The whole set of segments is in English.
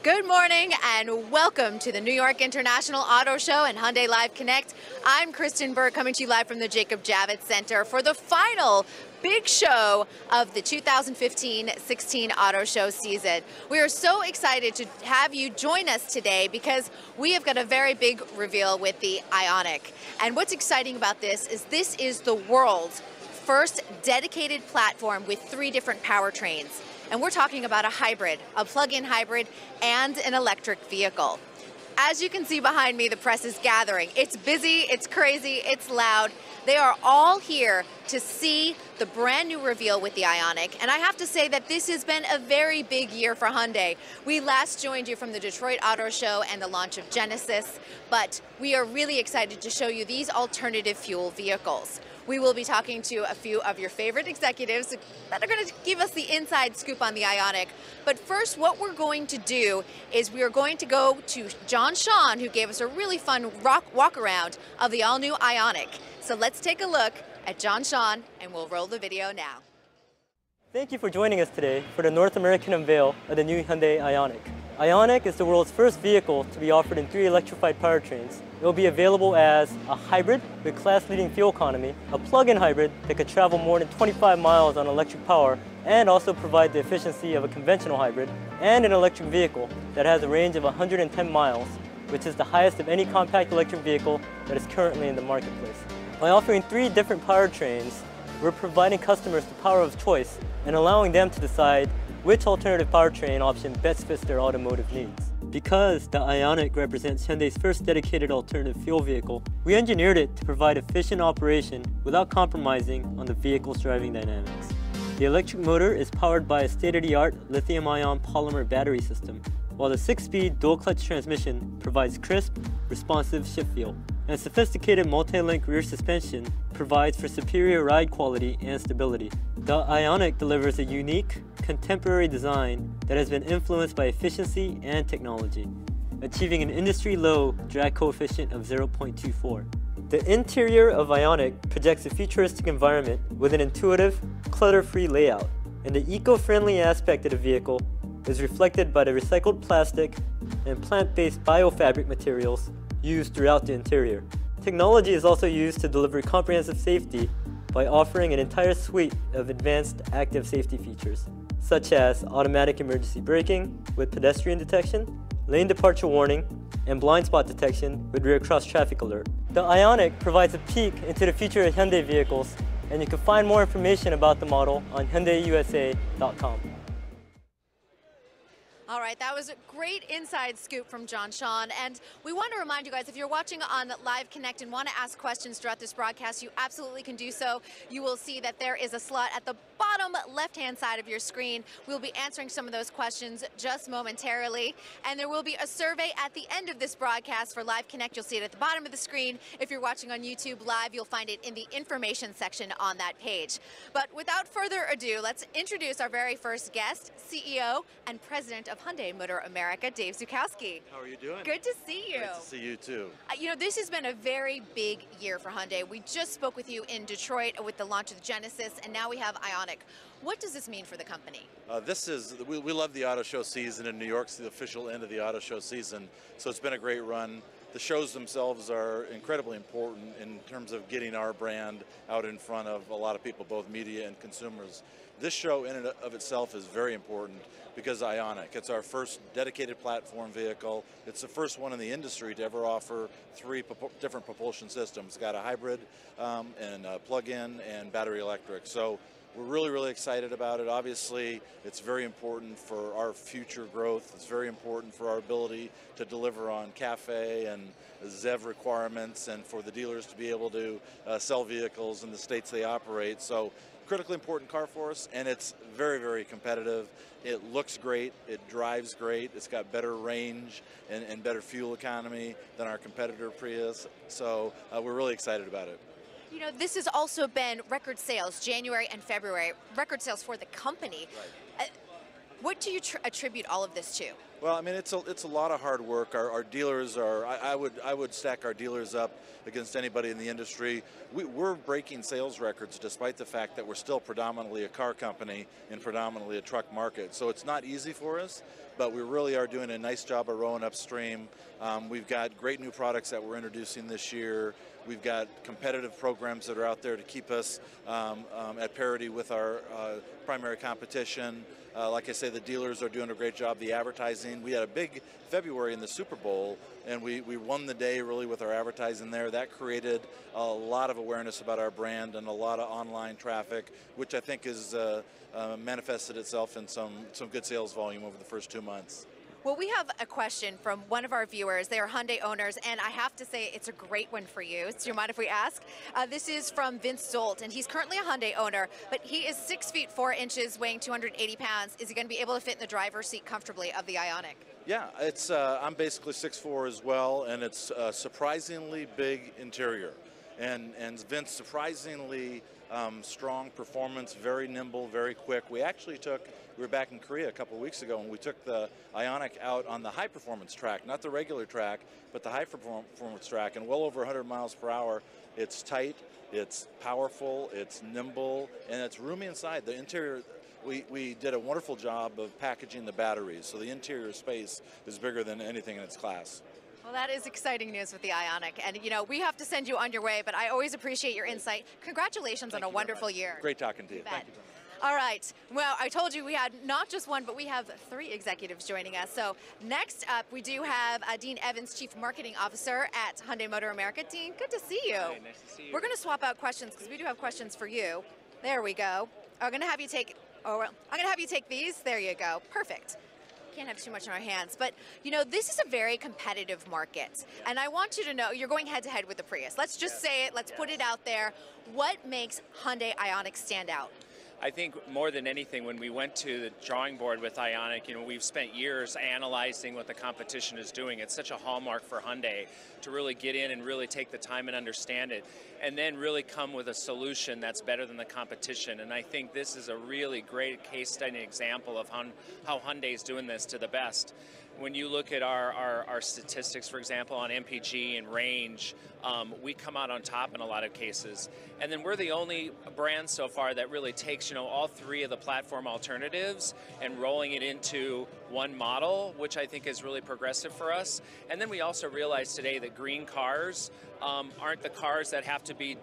Good morning and welcome to the New York International Auto Show and Hyundai Live Connect. I'm Kristen Burke coming to you live from the Jacob Javits Center for the final big show of the 2015-16 Auto Show season. We are so excited to have you join us today because we have got a very big reveal with the IONIQ. And what's exciting about this is the world's first dedicated platform with 3 different powertrains. And we're talking about a hybrid, a plug-in hybrid, and an electric vehicle. As you can see behind me, the press is gathering. It's busy, it's crazy, it's loud. They are all here to see the brand new reveal with the IONIQ. And I have to say that this has been a very big year for Hyundai. We last joined you from the Detroit Auto Show and the launch of Genesis, but we are really excited to show you these alternative fuel vehicles. We will be talking to a few of your favorite executives that are going to give us the inside scoop on the IONIQ. But first, what we're going to do is we are going to go to John Sean, who gave us a really fun walk around of the all-new IONIQ. So let's take a look at John Sean, and we'll roll the video now. Thank you for joining us today for the North American unveil of the new Hyundai IONIQ. IONIQ is the world's first vehicle to be offered in 3 electrified powertrains. It will be available as a hybrid with class-leading fuel economy, a plug-in hybrid that could travel more than 25 miles on electric power and also provide the efficiency of a conventional hybrid, and an electric vehicle that has a range of 110 miles, which is the highest of any compact electric vehicle that is currently in the marketplace. By offering 3 different powertrains, we're providing customers the power of choice and allowing them to decide which alternative powertrain option best fits their automotive needs. Because the IONIQ represents Hyundai's first dedicated alternative fuel vehicle, we engineered it to provide efficient operation without compromising on the vehicle's driving dynamics. The electric motor is powered by a state-of-the-art lithium-ion polymer battery system, while the 6-speed dual-clutch transmission provides crisp, responsive shift feel, and sophisticated multi-link rear suspension provides for superior ride quality and stability. The IONIQ delivers a unique, contemporary design that has been influenced by efficiency and technology, achieving an industry-low drag coefficient of 0.24. The interior of IONIQ projects a futuristic environment with an intuitive, clutter-free layout, and the eco-friendly aspect of the vehicle is reflected by the recycled plastic and plant-based biofabric materials used throughout the interior. Technology is also used to deliver comprehensive safety by offering an entire suite of advanced active safety features, such as automatic emergency braking with pedestrian detection, lane departure warning, and blind spot detection with rear cross traffic alert. The IONIQ provides a peek into the future of Hyundai vehicles, and you can find more information about the model on HyundaiUSA.com. All right, that was a great inside scoop from John Sean. And we want to remind you guys, if you're watching on Live Connect and want to ask questions throughout this broadcast, you absolutely can do so. You will see that there is a slot at the bottom left-hand side of your screen. We'll be answering some of those questions just momentarily. And there will be a survey at the end of this broadcast for Live Connect. You'll see it at the bottom of the screen. If you're watching on YouTube Live, you'll find it in the information section on that page. But without further ado, let's introduce our very first guest, CEO and President of Hyundai Motor America, Dave Zukowski. How are you doing? Good to see you. Great to see you too. You know, this has been a very big year for Hyundai. We just spoke with you in Detroit with the launch of the Genesis, and now we have IONIQ. What does this mean for the company? We love the auto show season, and New York's the official end of the auto show season, so it's been a great run. The shows themselves are incredibly important in terms of getting our brand out in front of a lot of people, both media and consumers. This show in and of itself is very important because IONIQ, it's our first dedicated platform vehicle. It's the first one in the industry to ever offer 3 different propulsion systems. It's got a hybrid and a plug-in and battery electric. So we're really, really excited about it. Obviously, it's very important for our future growth. It's very important for our ability to deliver on CAFE and ZEV requirements and for the dealers to be able to sell vehicles in the states they operate. So critically important car for us, and it's very, very competitive. It looks great, it drives great, it's got better range and better fuel economy than our competitor Prius. So we're really excited about it. You know, this has also been record sales, January and February, record sales for the company. Right. What do you attribute all of this to? Well, I mean, it's a lot of hard work. Our dealers are, I would stack our dealers up against anybody in the industry. We're breaking sales records despite the fact that we're still predominantly a car company and predominantly a truck market. So it's not easy for us, but we really are doing a nice job of rowing upstream. We've got great new products that we're introducing this year. We've got competitive programs that are out there to keep us at parity with our primary competition. Like I say, the dealers are doing a great job. The advertising, we had a big February in the Super Bowl, and we won the day really with our advertising there. That created a lot of awareness about our brand and a lot of online traffic, which I think has manifested itself in some good sales volume over the first 2 months. Well, we have a question from one of our viewers. They are Hyundai owners, and I have to say it's a great one for you. Do you mind if we ask? This is from Vince Zolt, and he's currently a Hyundai owner, but he is 6 feet 4 inches, weighing 280 pounds. Is he going to be able to fit in the driver's seat comfortably of the IONIQ? Yeah, it's I'm basically 6'4" as well, and it's a surprisingly big interior. And Vince, surprisingly strong performance, very nimble, very quick. We were back in Korea a couple of weeks ago, and we took the IONIQ out on the high performance track, not the regular track, but the high performance track, and well over 100 miles per hour. It's tight, it's powerful, it's nimble, and it's roomy inside. The interior, we did a wonderful job of packaging the batteries, so the interior space is bigger than anything in its class. Well, that is exciting news with the IONIQ, and you know, we have to send you on your way, but I always appreciate your insight. Congratulations on a wonderful year. Great talking to you. Thank you. All right, well, I told you we had not just one, but we have 3 executives joining us. So next up, we do have Dean Evans, Chief Marketing Officer at Hyundai Motor America. Dean, good to see you. Hey, nice to see you. We're gonna swap out questions because we do have questions for you. There we go. I'm gonna have you take these. There you go, perfect. Can't have too much on our hands, but you know, this is a very competitive market, and I want you to know you're going head to head with the Prius. Let's just say it, let's put it out there. What makes Hyundai IONIQ stand out? I think more than anything, when we went to the drawing board with IONIQ, you know, we've spent years analyzing what the competition is doing. It's such a hallmark for Hyundai to really get in and really take the time and understand it, and then really come with a solution that's better than the competition. And I think this is a really great case study example of how Hyundai is doing this to the best. When you look at our statistics, for example, on MPG and range, we come out on top in a lot of cases. And then we're the only brand so far that really takes, you know, all 3 of the platform alternatives and rolling it into one model, which I think is really progressive for us. And then we also realize today that green cars aren't the cars that have to be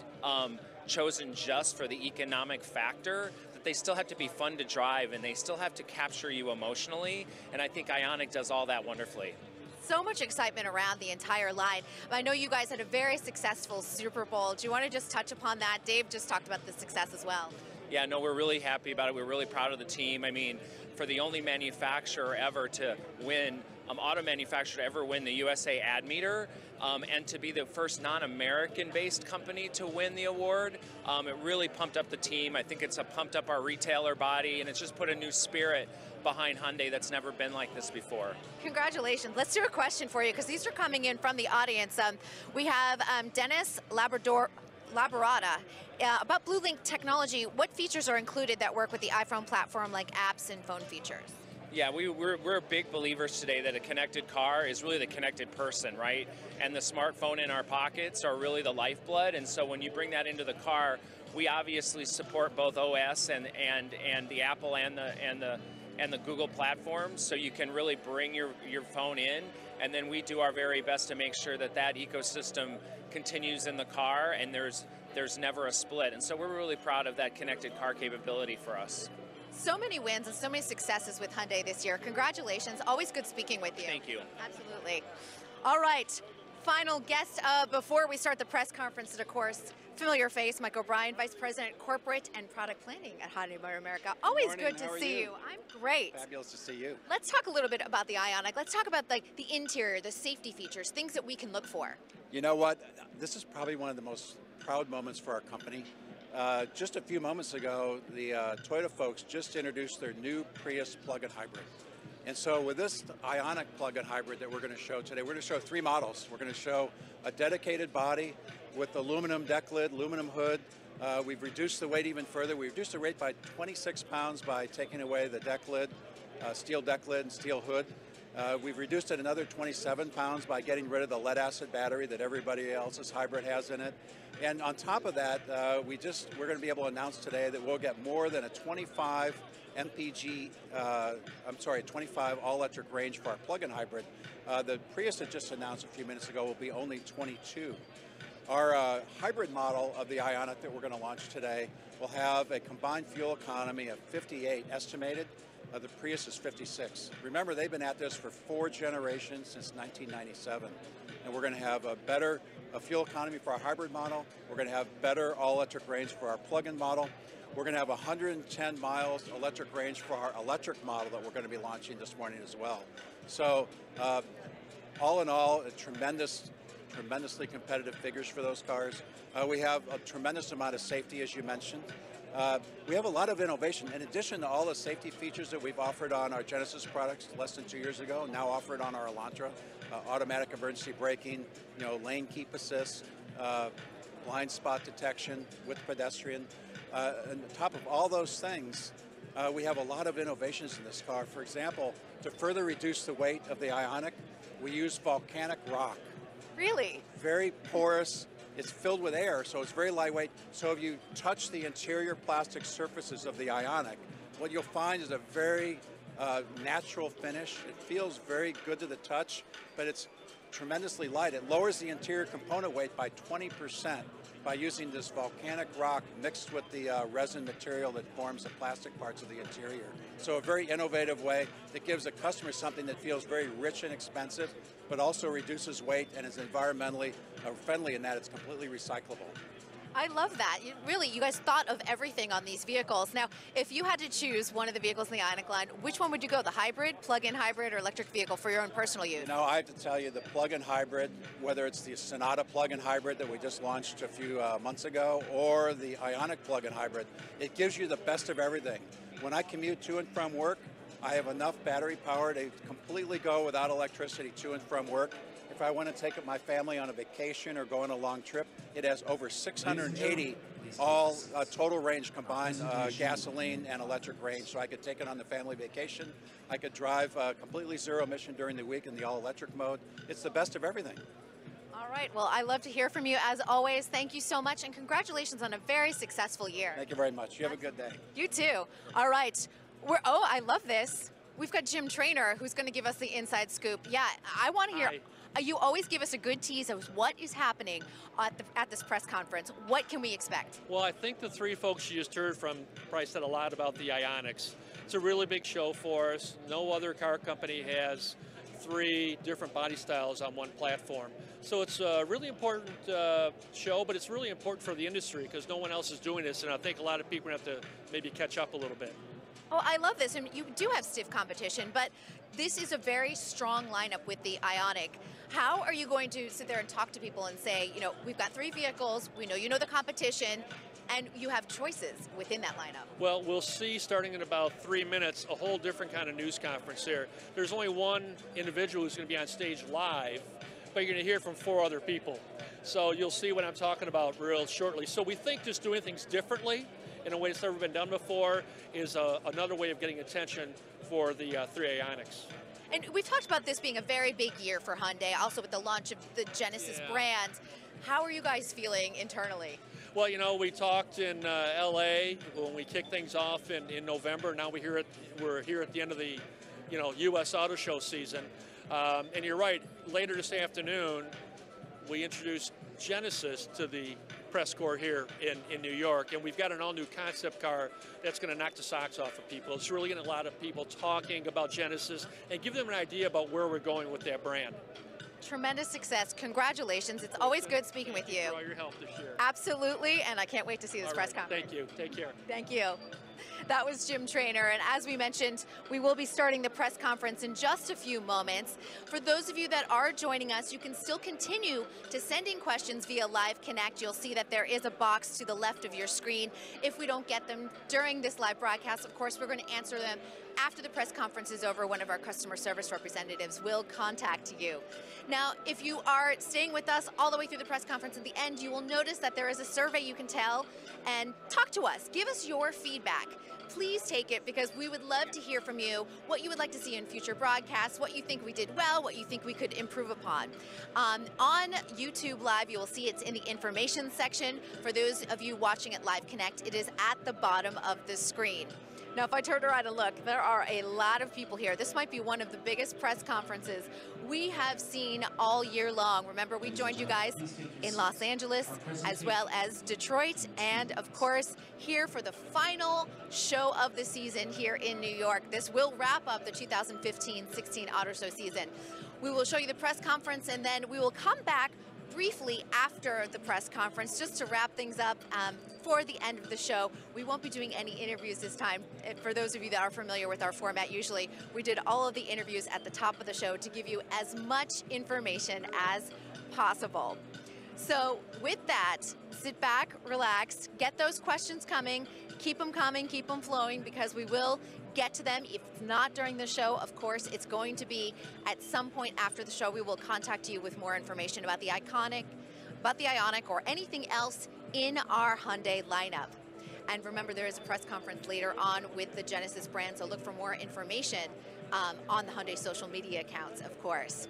chosen just for the economic factor. They still have to be fun to drive, and they still have to capture you emotionally, and I think IONIQ does all that wonderfully. So much excitement around the entire line. I know you guys had a very successful Super Bowl. Do you want to just touch upon that? Dave just talked about the success as well. Yeah, no, we're really happy about it. We're really proud of the team. I mean, for the only manufacturer ever to win, auto manufacturer to ever win the USA Ad Meter, and to be the first non-American based company to win the award, it really pumped up the team. I think it's pumped up our retailer body, and it's just put a new spirit behind Hyundai that's never been like this before. Congratulations. Let's do a question for you, because these are coming in from the audience. We have Dennis Laborata. About Blue Link technology, what features are included that work with the iPhone platform, like apps and phone features? Yeah, we're big believers today that a connected car is really the connected person, right? And the smartphone in our pockets are really the lifeblood. And so when you bring that into the car, we obviously support both OS and the Apple and the Google platforms, so you can really bring your phone in, and then we do our very best to make sure that that ecosystem continues in the car, and there's never a split. And so we're really proud of that connected car capability for us. So many wins and so many successes with Hyundai this year. Congratulations. Always good speaking with you. Thank you. Absolutely. All right. Final guest before we start the press conference, and of course, familiar face, Mike O'Brien, Vice President, Corporate and Product Planning at Hyundai Motor America. Always good to see you. I'm great. Fabulous to see you. Let's talk a little bit about the IONIQ. Let's talk about the interior, the safety features, things that we can look for. You know what? This is probably one of the most proud moments for our company. Just a few moments ago, the Toyota folks just introduced their new Prius plug-in hybrid. And so with this IONIQ plug-in hybrid that we're going to show today, we're going to show 3 models. We're going to show a dedicated body with aluminum deck lid, aluminum hood. We've reduced the weight even further. We reduced the weight by 26 pounds by taking away the deck lid, steel deck lid and steel hood. We've reduced it another 27 pounds by getting rid of the lead acid battery that everybody else's hybrid has in it. And on top of that, we're going to be able to announce today that we'll get more than a 25 MPG, 25 all-electric range for our plug-in hybrid. The Prius that just announced a few minutes ago will be only 22. Our hybrid model of the IONIQ that we're going to launch today will have a combined fuel economy of 58 estimated. The Prius is 56. Remember, they've been at this for 4 generations since 1997. And we're going to have a better fuel economy for our hybrid model. We're going to have better all-electric range for our plug-in model. We're going to have 110 miles electric range for our electric model that we're going to be launching this morning as well. So all in all, tremendously competitive figures for those cars. We have a tremendous amount of safety, as you mentioned. We have a lot of innovation. In addition to all the safety features that we've offered on our Genesis products less than 2 years ago, now offered on our Elantra, automatic emergency braking, lane keep assist, blind spot detection with pedestrian. On top of all those things, we have a lot of innovations in this car. For example, to further reduce the weight of the IONIQ, we use volcanic rock. Really? Very porous. It's filled with air, so it's very lightweight. So if you touch the interior plastic surfaces of the IONIQ, what you'll find is a very natural finish. It feels very good to the touch, but it's tremendously light. It lowers the interior component weight by 20% by using this volcanic rock mixed with the resin material that forms the plastic parts of the interior. So a very innovative way that gives the customer something that feels very rich and expensive, but also reduces weight and is environmentally friendly in that it's completely recyclable. I love that. You guys thought of everything on these vehicles. Now, if you had to choose one of the vehicles in the IONIQ line, which one would you go? The hybrid, plug-in hybrid, or electric vehicle for your own personal use? I have to tell you, the plug-in hybrid, whether it's the Sonata plug-in hybrid that we just launched a few months ago, or the IONIQ plug-in hybrid, it gives you the best of everything. When I commute to and from work, I have enough battery power to completely go without electricity to and from work. If I want to take my family on a vacation or go on a long trip, it has over 680 all total range combined gasoline and electric range. So I could take it on the family vacation. I could drive completely zero emission during the week in the all-electric mode. It's the best of everything. All right. Well, I love to hear from you as always. Thank you so much, and congratulations on a very successful year. Thank you very much. You have a good day. You too. All right. I love this. We've got Jim Traynor, who's going to give us the inside scoop. Yeah, I want to hear. Hi. You always give us a good tease of what is happening at this press conference. What can we expect? Well, I think the three folks you just heard from probably said a lot about the IONIQs. It's a really big show for us. No other car company has 3 different body styles on one platform. So it's a really important show, but it's really important for the industry because no one else is doing this, and I think a lot of people have to maybe catch up a little bit. Oh, I love this. And you do have stiff competition, but this is a very strong lineup with the IONIQ. How are you going to sit there and talk to people and say, we've got 3 vehicles, we know you know the competition, and you have choices within that lineup? Well, we'll see starting in about 3 minutes a whole different kind of news conference here. There's only one individual who's going to be on stage live, but you're going to hear from 4 other people. So you'll see what I'm talking about real shortly. So we think just doing things differently in a way that's never been done before is another way of getting attention for the 3 IONIQs. And we've talked about this being a very big year for Hyundai, also with the launch of the Genesis brand. How are you guys feeling internally? Well, we talked in LA when we kicked things off in November. Now we're here at the end of the U.S. Auto Show season. And you're right, later this afternoon, we introduced Genesis to the press corps here in New York, and we've got an all-new concept car that's going to knock the socks off of people. It's really getting a lot of people talking about Genesis and give them an idea about where we're going with that brand. Tremendous success. Congratulations. It's always good speaking with you. For all your help this year. Absolutely, and I can't wait to see this press conference. Thank you. Take care. Thank you. That was Jim Traynor, and as we mentioned, we will be starting the press conference in just a few moments. For those of you that are joining us, you can still continue to send in questions via Live Connect. You'll see that there is a box to the left of your screen. If we don't get them during this live broadcast, of course, we're going to answer them after the press conference is over. One of our customer service representatives will contact you. Now, if you are staying with us all the way through the press conference at the end, you will notice that there is a survey you can tell and talk to us. Give us your feedback. Please take it, because we would love to hear from you what you would like to see in future broadcasts, what you think we did well, what you think we could improve upon. On YouTube Live, you will see it's in the information section. For those of you watching at Live Connect, it is at the bottom of the screen. Now, if I turn around and look, there are a lot of people here. This might be one of the biggest press conferences we have seen all year long. Remember, we joined you guys in Los Angeles, as well as Detroit, and of course, here for the final show of the season here in New York. This will wrap up the 2015-16 Auto Show season. We will show you the press conference, and then we will come back briefly after the press conference just to wrap things up for the end of the show. We won't be doing any interviews this time. For those of you that are familiar with our format, usually we did all of the interviews at the top of the show to give you as much information as possible. So with that, sit back, relax, get those questions coming, keep them coming, keep them flowing, because we will get to them. If it's not during the show, of course, it's going to be at some point after the show. We will contact you with more information about the IONIQ, or anything else in our Hyundai lineup. And remember, there is a press conference later on with the Genesis brand, so look for more information on the Hyundai social media accounts, of course.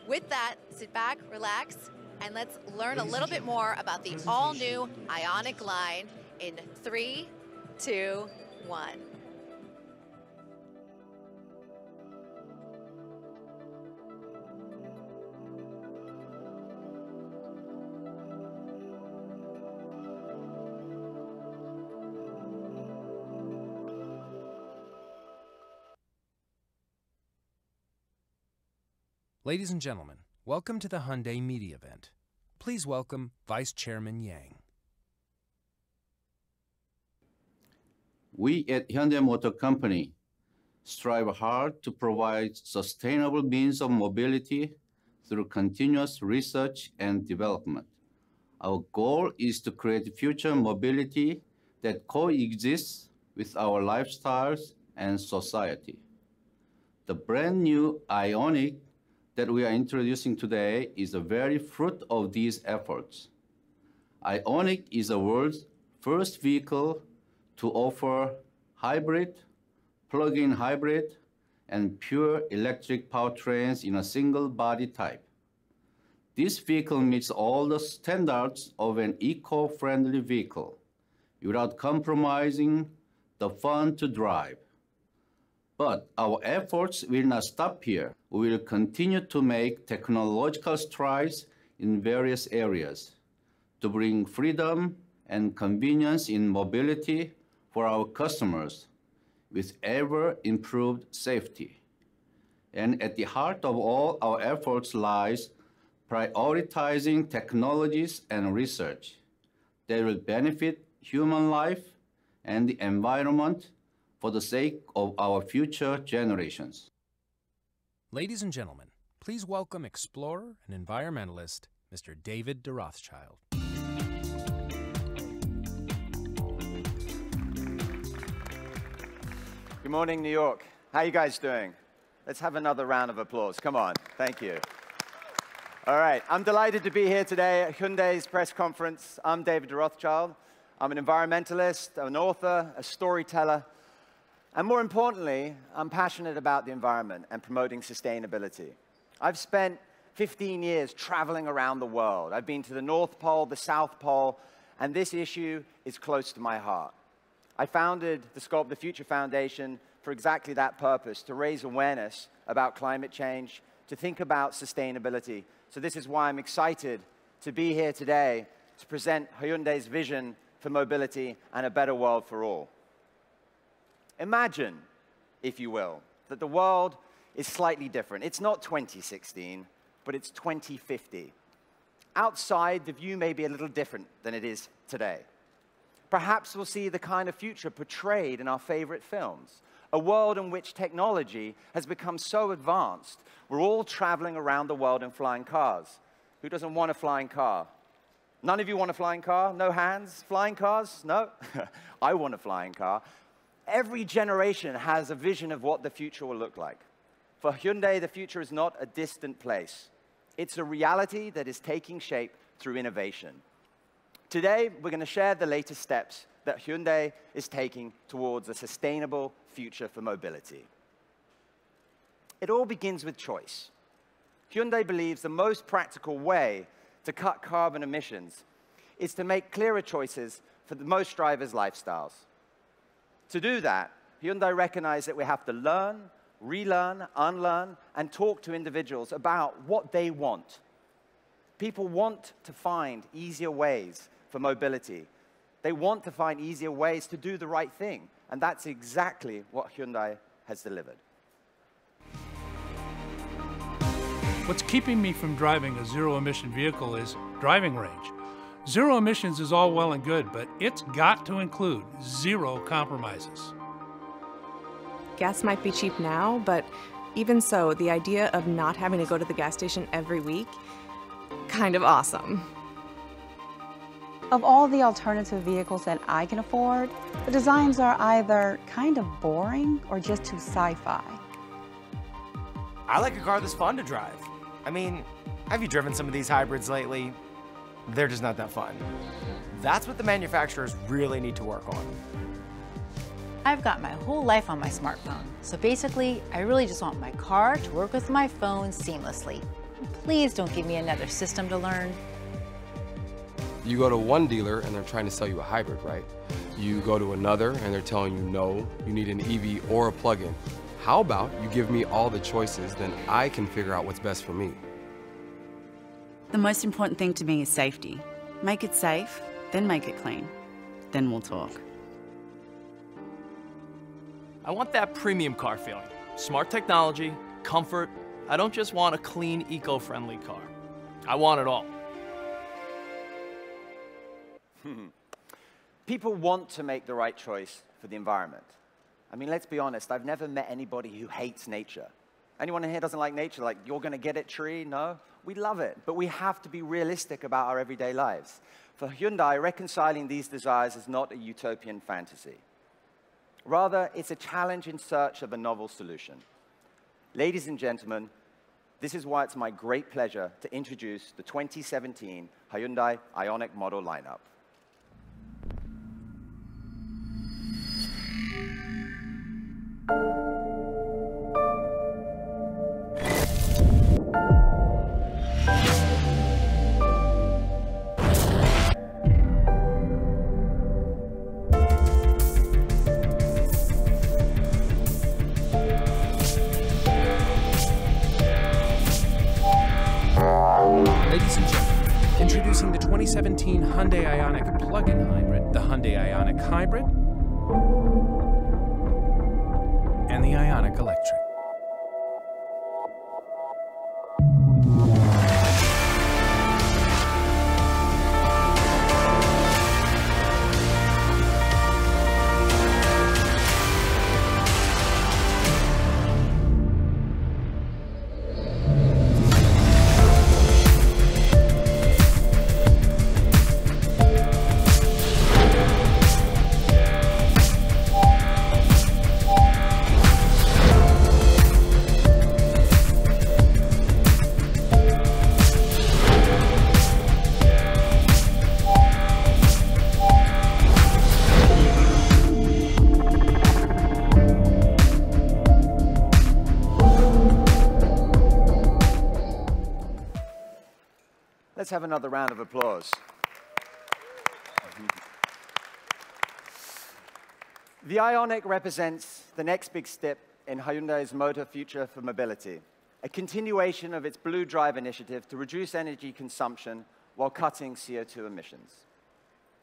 With that, sit back, relax, and let's learn a little bit more about the all-new IONIQ line in 3, 2, 1. Ladies and gentlemen, welcome to the Hyundai Media Event. Please welcome Vice Chairman Yang. We at Hyundai Motor Company strive hard to provide sustainable means of mobility through continuous research and development. Our goal is to create future mobility that coexists with our lifestyles and society. The brand new IONIQ that we are introducing today is the very fruit of these efforts. IONIQ is the world's first vehicle to offer hybrid, plug-in hybrid, and pure electric powertrains in a single body type. This vehicle meets all the standards of an eco-friendly vehicle without compromising the fun to drive. But our efforts will not stop here. We will continue to make technological strides in various areas to bring freedom and convenience in mobility for our customers with ever-improved safety. And at the heart of all our efforts lies prioritizing technologies and research that will benefit human life and the environment for the sake of our future generations. Ladies and gentlemen, please welcome explorer and environmentalist, Mr. David de Rothschild. Good morning, New York. How you guys doing? Let's have another round of applause. Come on. Thank you. All right. I'm delighted to be here today at Hyundai's press conference. I'm David de Rothschild. I'm an environmentalist, an author, a storyteller, and more importantly, I'm passionate about the environment and promoting sustainability. I've spent 15 years traveling around the world. I've been to the North Pole, the South Pole, and this issue is close to my heart. I founded the Sculpt the Future Foundation for exactly that purpose, to raise awareness about climate change, to think about sustainability. So this is why I'm excited to be here today to present Hyundai's vision for mobility and a better world for all. Imagine, if you will, that the world is slightly different. It's not 2016, but it's 2050. Outside, the view may be a little different than it is today. Perhaps we'll see the kind of future portrayed in our favorite films, a world in which technology has become so advanced, we're all traveling around the world in flying cars. Who doesn't want a flying car? None of you want a flying car? No hands? Flying cars? No? I want a flying car. Every generation has a vision of what the future will look like. For Hyundai, the future is not a distant place. It's a reality that is taking shape through innovation. Today, we're going to share the latest steps that Hyundai is taking towards a sustainable future for mobility. It all begins with choice. Hyundai believes the most practical way to cut carbon emissions is to make clearer choices for most drivers' lifestyles. To do that, Hyundai recognized that we have to learn, relearn, unlearn, and talk to individuals about what they want. People want to find easier ways for mobility. They want to find easier ways to do the right thing, and that's exactly what Hyundai has delivered. What's keeping me from driving a zero-emission vehicle is driving range. Zero emissions is all well and good, but it's got to include zero compromises. Gas might be cheap now, but even so, the idea of not having to go to the gas station every week, kind of awesome. Of all the alternative vehicles that I can afford, the designs are either kind of boring or just too sci-fi. I like a car that's fun to drive. I mean, have you driven some of these hybrids lately? They're just not that fun. That's what the manufacturers really need to work on. I've got my whole life on my smartphone, so basically, I really just want my car to work with my phone seamlessly. Please don't give me another system to learn. You go to one dealer and they're trying to sell you a hybrid, right? You go to another and they're telling you no, you need an EV or a plug-in. How about you give me all the choices, then I can figure out what's best for me. The most important thing to me is safety. Make it safe, then make it clean. Then we'll talk. I want that premium car feeling. Smart technology, comfort. I don't just want a clean, eco-friendly car. I want it all. People want to make the right choice for the environment. I mean, let's be honest, I've never met anybody who hates nature. Anyone in here doesn't like nature? Like, you're going to get it, tree? No? We love it, but we have to be realistic about our everyday lives. For Hyundai, reconciling these desires is not a utopian fantasy. Rather, it's a challenge in search of a novel solution. Ladies and gentlemen, this is why it's my great pleasure to introduce the 2017 Hyundai IONIQ model lineup. Ladies and gentlemen, introducing the 2017 Hyundai IONIQ plug-in hybrid, the Hyundai IONIQ Hybrid, and the IONIQ Electric. Let's have another round of applause. The IONIQ represents the next big step in Hyundai's motor future for mobility, a continuation of its Blue Drive initiative to reduce energy consumption while cutting CO2 emissions.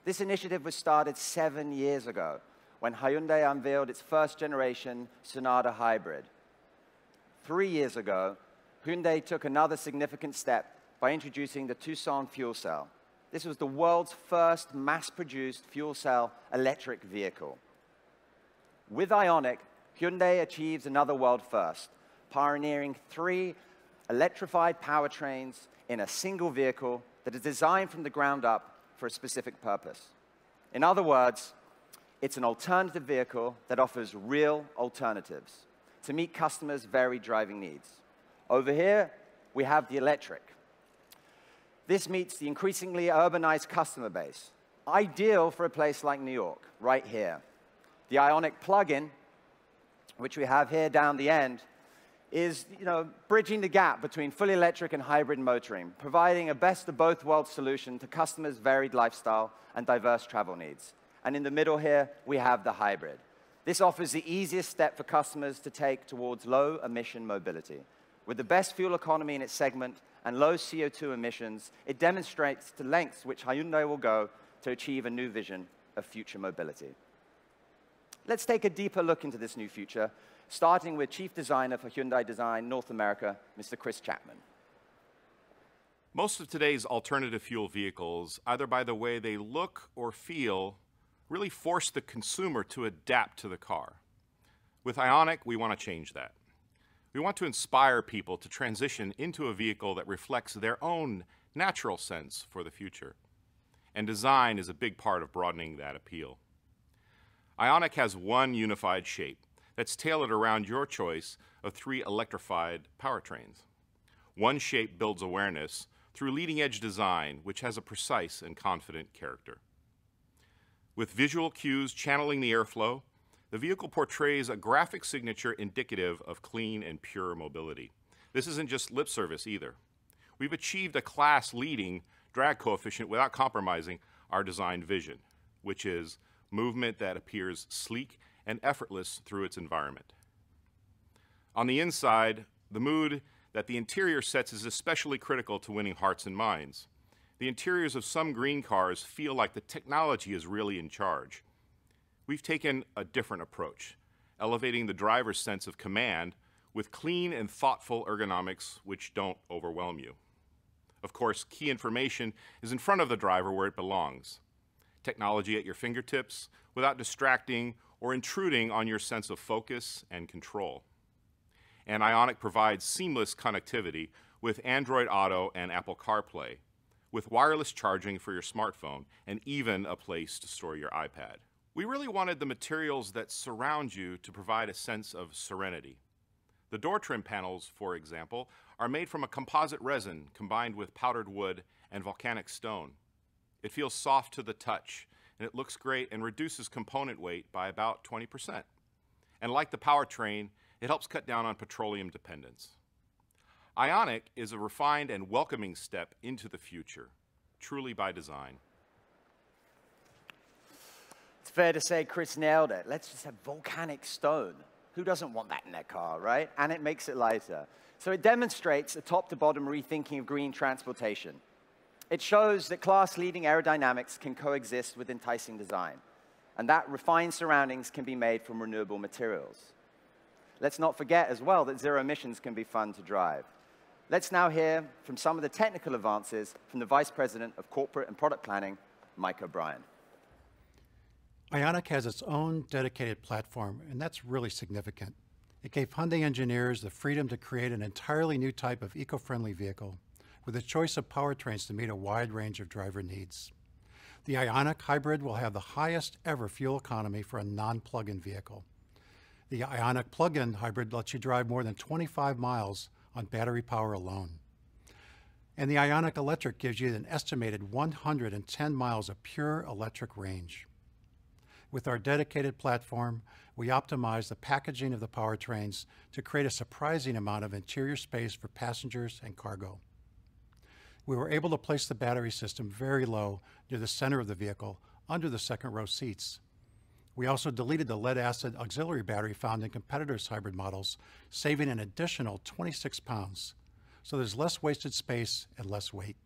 This initiative was started 7 years ago when Hyundai unveiled its first-generation Sonata Hybrid. 3 years ago, Hyundai took another significant step by introducing the Tucson fuel cell. This was the world's first mass-produced fuel cell electric vehicle. With IONIQ, Hyundai achieves another world first, pioneering 3 electrified powertrains in a single vehicle that is designed from the ground up for a specific purpose. In other words, it's an alternative vehicle that offers real alternatives to meet customers' varied driving needs. Over here, we have the electric. This meets the increasingly urbanized customer base. Ideal for a place like New York, right here. The IONIQ plug-in, which we have here down the end, is bridging the gap between fully electric and hybrid motoring, providing a best of both worlds solution to customers' varied lifestyle and diverse travel needs. And in the middle here, we have the hybrid. This offers the easiest step for customers to take towards low-emission mobility. With the best fuel economy in its segment and low CO2 emissions, it demonstrates the lengths which Hyundai will go to achieve a new vision of future mobility. Let's take a deeper look into this new future, starting with Chief Designer for Hyundai Design North America, Mr. Chris Chapman. Most of today's alternative fuel vehicles, either by the way they look or feel, really force the consumer to adapt to the car. With IONIQ, we want to change that. We want to inspire people to transition into a vehicle that reflects their own natural sense for the future. And design is a big part of broadening that appeal. IONIQ has one unified shape that's tailored around your choice of 3 electrified powertrains. One shape builds awareness through leading-edge design, which has a precise and confident character. With visual cues channeling the airflow, the vehicle portrays a graphic signature indicative of clean and pure mobility. This isn't just lip service either. We've achieved a class-leading drag coefficient without compromising our design vision, which is movement that appears sleek and effortless through its environment. On the inside, the mood that the interior sets is especially critical to winning hearts and minds. The interiors of some green cars feel like the technology is really in charge. We've taken a different approach, elevating the driver's sense of command with clean and thoughtful ergonomics which don't overwhelm you. Of course, key information is in front of the driver where it belongs. Technology at your fingertips without distracting or intruding on your sense of focus and control. And IONIQ provides seamless connectivity with Android Auto and Apple CarPlay, with wireless charging for your smartphone and even a place to store your iPad. We really wanted the materials that surround you to provide a sense of serenity. The door trim panels, for example, are made from a composite resin combined with powdered wood and volcanic stone. It feels soft to the touch, and it looks great and reduces component weight by about 20%. And like the powertrain, it helps cut down on petroleum dependence. IONIQ is a refined and welcoming step into the future, truly by design. It's fair to say Chris nailed it. Let's just have volcanic stone. Who doesn't want that in their car, right? And it makes it lighter. So it demonstrates a top-to-bottom rethinking of green transportation. It shows that class-leading aerodynamics can coexist with enticing design, and that refined surroundings can be made from renewable materials. Let's not forget as well that zero emissions can be fun to drive. Let's now hear from some of the technical advances from the Vice President of Corporate and Product Planning, Mike O'Brien. IONIQ has its own dedicated platform, and that's really significant. It gave Hyundai engineers the freedom to create an entirely new type of eco-friendly vehicle with a choice of powertrains to meet a wide range of driver needs. The IONIQ hybrid will have the highest ever fuel economy for a non-plug-in vehicle. The IONIQ plug-in hybrid lets you drive more than 25 miles on battery power alone. And the IONIQ electric gives you an estimated 110 miles of pure electric range. With our dedicated platform, we optimize the packaging of the powertrains to create a surprising amount of interior space for passengers and cargo. We were able to place the battery system very low near the center of the vehicle, under the second row seats. We also deleted the lead-acid auxiliary battery found in competitors' hybrid models, saving an additional 26 pounds. So there's less wasted space and less weight.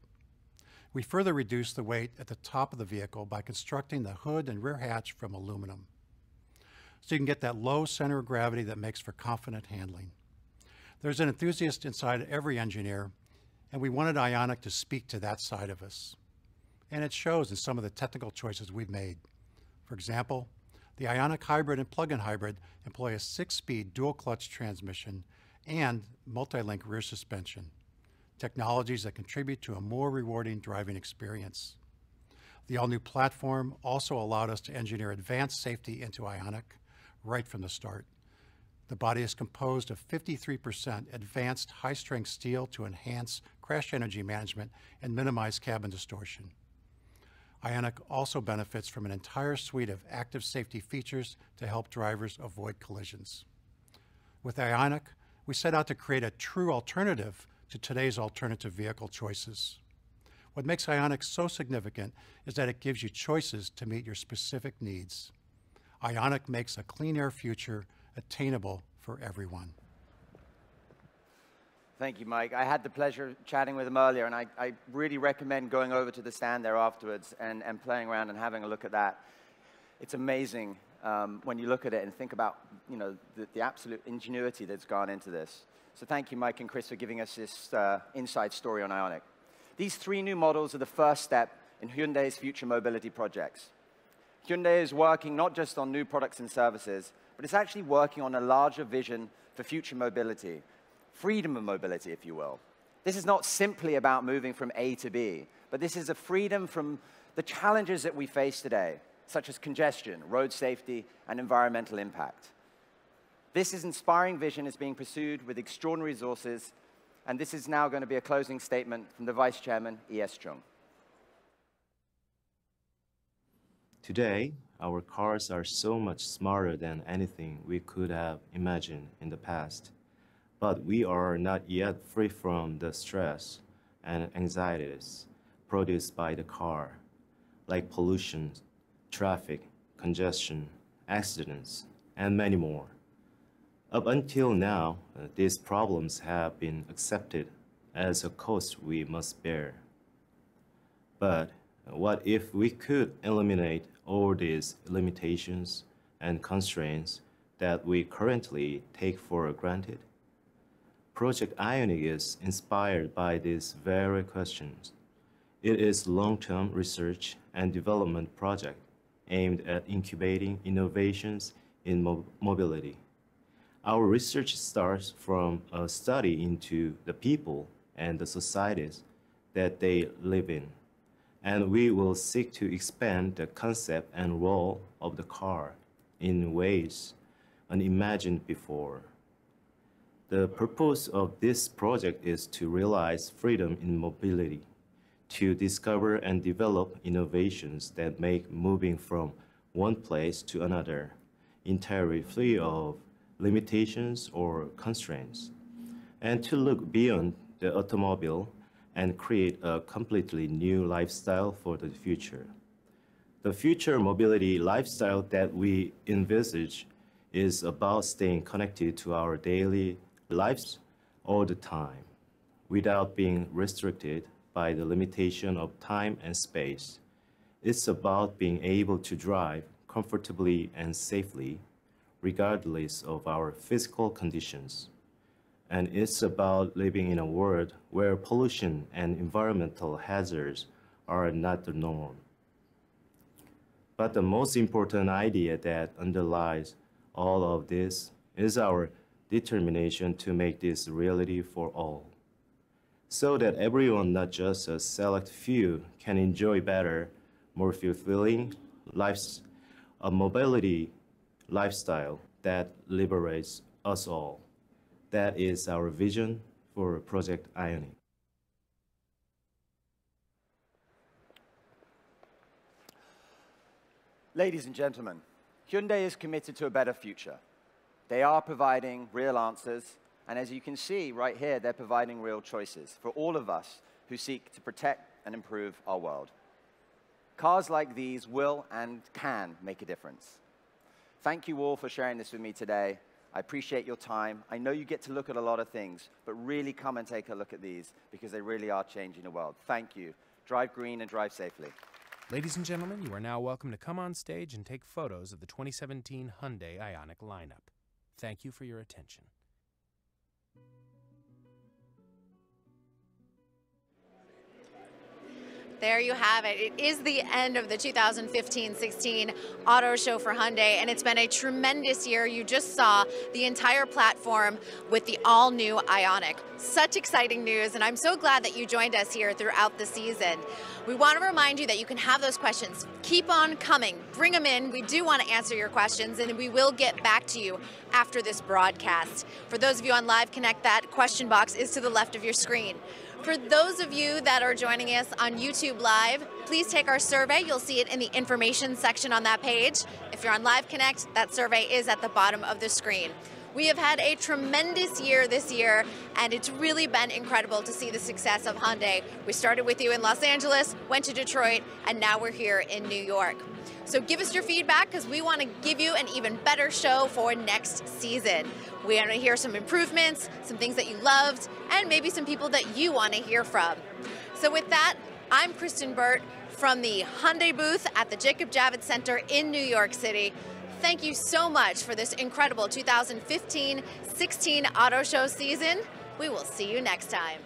We further reduced the weight at the top of the vehicle by constructing the hood and rear hatch from aluminum. So you can get that low center of gravity that makes for confident handling. There's an enthusiast inside every engineer, and we wanted IONIQ to speak to that side of us. And it shows in some of the technical choices we've made. For example, the IONIQ hybrid and plug-in hybrid employ a 6-speed dual-clutch transmission and multi-link rear suspension, technologies that contribute to a more rewarding driving experience. The all-new platform also allowed us to engineer advanced safety into IONIQ right from the start. The body is composed of 53% advanced high-strength steel to enhance crash energy management and minimize cabin distortion. IONIQ also benefits from an entire suite of active safety features to help drivers avoid collisions. With IONIQ, we set out to create a true alternative to today's alternative vehicle choices. What makes IONIQ so significant is that it gives you choices to meet your specific needs. IONIQ makes a clean air future attainable for everyone. Thank you, Mike. I had the pleasure of chatting with him earlier, and I really recommend going over to the stand there afterwards and playing around and having a look at that. It's amazing when you look at it and think about, you know, the absolute ingenuity that's gone into this. So thank you, Mike and Chris, for giving us this inside story on IONIQ. These 3 new models are the first step in Hyundai's future mobility projects. Hyundai is working not just on new products and services, but it's actually working on a larger vision for future mobility. Freedom of mobility, if you will. This is not simply about moving from A to B, but this is a freedom from the challenges that we face today, such as congestion, road safety, and environmental impact. This inspiring vision is being pursued with extraordinary resources, and this is now going to be a closing statement from the Vice Chairman, E.S. Chung. Today, our cars are so much smarter than anything we could have imagined in the past. But we are not yet free from the stress and anxieties produced by the car, like pollution, traffic, congestion, accidents, and many more. Up until now, these problems have been accepted as a cost we must bear. But what if we could eliminate all these limitations and constraints that we currently take for granted? Project IONIQ is inspired by these very questions. It is a long-term research and development project aimed at incubating innovations in mobility. Our research starts from a study into the people and the societies that they live in, and we will seek to expand the concept and role of the car in ways unimagined before. The purpose of this project is to realize freedom in mobility, to discover and develop innovations that make moving from one place to another entirely free of limitations or constraints, and to look beyond the automobile and create a completely new lifestyle for the future. The future mobility lifestyle that we envisage is about staying connected to our daily lives all the time, without being restricted by the limitation of time and space. It's about being able to drive comfortably and safely, regardless of our physical conditions. And it's about living in a world where pollution and environmental hazards are not the norm. But the most important idea that underlies all of this is our determination to make this a reality for all, so that everyone, not just a select few, can enjoy better, more fulfilling lives, a mobility lifestyle that liberates us all. That is our vision for Project IONIQ. Ladies and gentlemen, Hyundai is committed to a better future. They are providing real answers, and as you can see right here, they're providing real choices for all of us who seek to protect and improve our world. Cars like these will and can make a difference. Thank you all for sharing this with me today. I appreciate your time. I know you get to look at a lot of things, but really come and take a look at these because they really are changing the world. Thank you. Drive green and drive safely. Ladies and gentlemen, you are now welcome to come on stage and take photos of the 2017 Hyundai IONIQ lineup. Thank you for your attention. There you have it. It is the end of the 2015-16 Auto Show for Hyundai, and it's been a tremendous year. You just saw the entire platform with the all-new IONIQ. Such exciting news, and I'm so glad that you joined us here throughout the season. We want to remind you that you can have those questions. Keep on coming. Bring them in. We do want to answer your questions, and we will get back to you after this broadcast. For those of you on Live Connect, that question box is to the left of your screen. For those of you that are joining us on YouTube Live, please take our survey. You'll see it in the information section on that page. If you're on Live Connect, that survey is at the bottom of the screen. We have had a tremendous year this year, and it's really been incredible to see the success of Hyundai. We started with you in Los Angeles, went to Detroit, and now we're here in New York. So give us your feedback, because we want to give you an even better show for next season. We want to hear some improvements, some things that you loved, and maybe some people that you want to hear from. So with that, I'm Kristen Burt from the Hyundai booth at the Jacob Javits Center in New York City. Thank you so much for this incredible 2015-16 auto show season. We will see you next time.